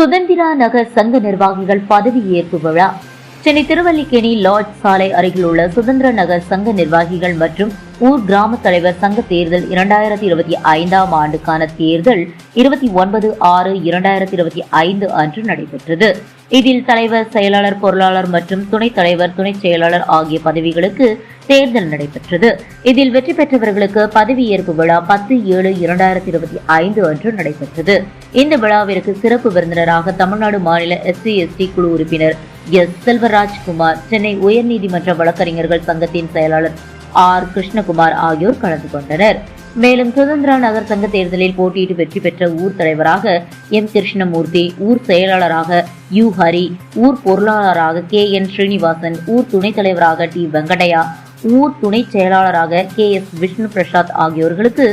சுதந்திரா நகர் சங்க நிர்வாகிகள் பதவியேற்பு விழா. சென்னை திருவல்லிக்கேணி லார்ட் சாலை அருகில் உள்ள சுதந்திர நகர் சங்க நிர்வாகிகள் மற்றும் ஊர் கிராம தலைவர் சங்க தேர்தல் 2025 ஆண்டுக்கான தேர்தல் 29/6/2025 அன்று நடைபெற்றது. இதில் தலைவர், செயலாளர், பொருளாளர் மற்றும் துணைத் தலைவர், துணைச் செயலாளர் ஆகிய பதவிகளுக்கு தேர்தல் நடைபெற்றது. இதில் வெற்றி பெற்றவர்களுக்கு பதவியேற்பு விழா 10/7/2025 அன்று நடைபெற்றது. இந்த விழாவிற்கு சிறப்பு விருந்தினராக தமிழ்நாடு மாநில SC/ST குழு உறுப்பினர் எஸ். செல்வராஜ்குமார், சென்னை உயர்நீதிமன்ற வழக்கறிஞர்கள் சங்கத்தின் செயலாளர் ஆர். கிருஷ்ணகுமார் ஆகியோர் கலந்து கொண்டனர். மேலும் சுதந்திரா நகர் சங்க தேர்தலில் போட்டியிட்டு வெற்றி பெற்ற ஊர் தலைவராக எம். கிருஷ்ணமூர்த்தி, ஊர் செயலாளராக யு. ஹரி, ஊர் பொருளாளராக KN ஸ்ரீனிவாசன், ஊர் துணைத் தலைவராக டி. வெங்கடையா, ஊர் துணை செயலாளராக KS விஷ்ணு பிரசாத் ஆகியோர்களுக்கு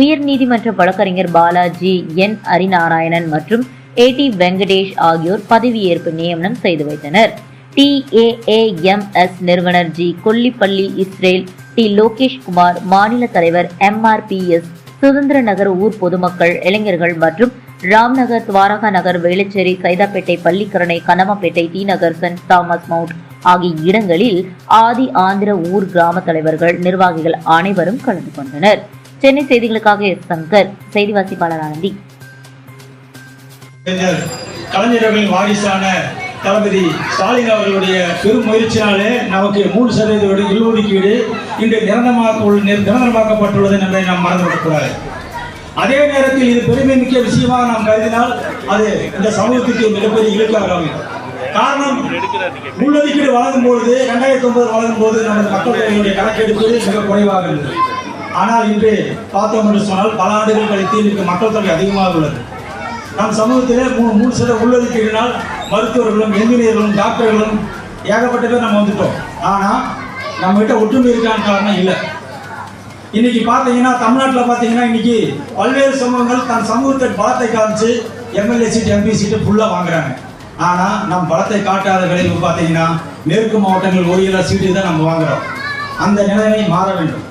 உயர்நீதிமன்ற வழக்கறிஞர் பாலாஜி, என். ஹரிநாராயணன் மற்றும் AT வெங்கடேஷ் ஆகியோர் பதவியேற்பு நியமனம் செய்து வைத்தனர். TAAMS நிறுவனர் G. Kollipalli Israel, T. Lokeshkumar, மாநில தலைவர் MRPS, சுதந்திர நகர் ஊர் பொதுமக்கள், இளைஞர்கள் மற்றும் Ramnagar, Dwaraka Nagar, Velachery, Saidapet, Pallikaranai, Kanamapettai, T. Nagar, saint Thomas mount ஆகிய இடங்களில் ஆதி ஆந்திர ஊர் கிராம தலைவர்கள், நிர்வாகிகள் அனைவரும் கலந்து கொண்டனர். சென்னை செய்திகளுக்காக எஸ். சங்கர், செய்தி வாசிப்பாளர் ஆனந்தி. கலைஞர்களின் வாரிசான தளபதி ஸ்டாலின் அவர்களுடைய பெரும் முயற்சியாலே நமக்கு 3% இடஒதுக்கீடு இன்று நிரந்தரமாக்கப்பட்டுள்ளது என்பதை நாம் மறந்துவிடக்கூடாது. அதே நேரத்தில் இது பெருமை மிக்க விஷயமாக நாம் கருதினால் அது இந்த சமூகத்துக்கு மிகப்பெரிய இலக்காக அமையும். காரணம், உள்ளொதுக்கீடு வழங்கும் பொழுது 2009 வழங்கும் போது நமது மக்கள் தொகையுடைய கணக்கெடுப்பு மிக குறைவாக இருந்தது. ஆனால் இன்று பார்த்தோம் என்று சொன்னால் பல ஆண்டுகள் கழித்து இன்றைக்கு மக்கள் தொகை அதிகமாக உள்ளது. நம் சமூகத்திலே 3% உள்ளொதுக்கீடினால் மருத்துவர்களும், என்ஜினியர்களும், டாக்டர்களும் ஏகப்பட்ட பேர் நம்ம வந்துட்டோம். ஆனால் நம்மகிட்ட ஒற்றுமை இருக்கான்னு காரணம் இல்லை. இன்னைக்கு பார்த்தீங்கன்னா தமிழ்நாட்டில் பார்த்தீங்கன்னா இன்னைக்கு பல்வேறு சமூகங்கள் தன் சமூகத்தை பலத்தை காமிச்சு MLA சீட்டு, MP சீட்டு ஃபுல்லாக வாங்குறாங்க. ஆனால் நம் பலத்தை காட்டாத விளைவு பார்த்தீங்கன்னா மேற்கு மாவட்டங்கள் ஒரு சீட்டு தான் நம்ம வாங்குறோம். அந்த நிலைமை மாற வேண்டும்.